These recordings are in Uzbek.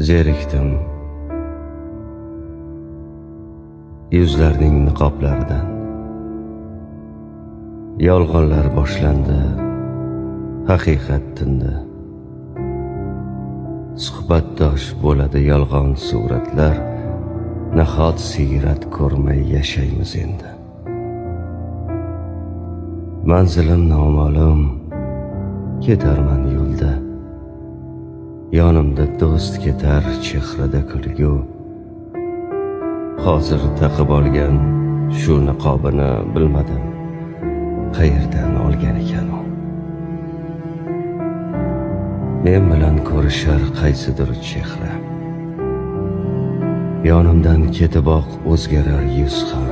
Zerikdim yuzlarning niqoblaridan. Yolg'onlar boshlandi, haqiqat tindi. Suhbatdosh bo'ladi yolg'on suratlar, nahot siyrat ko'rmay yashaymiz endi. Manzilim noma'lum, ketarman yo'lda. Yonimda do'st ketar, chehrada kulgu. Hozir taqib olgan shu niqobini bilmadim, qayerdan olgan ekan u. Men bilan ko'rishar qaysidir chehra. Yonimdan ketiboq o'zgarar yuz ham.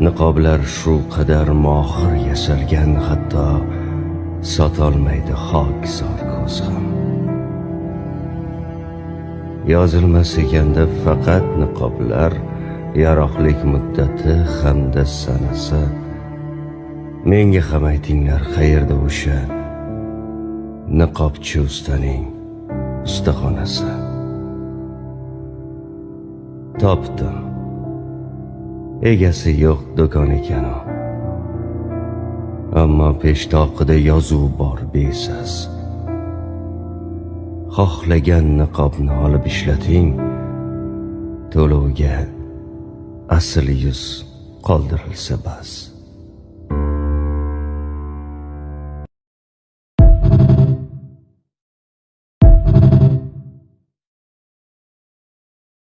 Niqoblar shu qadar mohir yasalgan, hatto sotolmaydi xokisor ko'z ham. Yozilmas ekanda faqat niqoblar, yaroqlik muddati hamda sanasi. Menga ham aytinglar, qayerda o'sha niqobchi ustaning ustaxonasi? Topdim, egasi yo'q do'kon ekan u. Ammo peshtoqida yozuv bor besas. Xohlagan niqobni olib ishlating, to'lovga asl yuz qoldirilsa bas.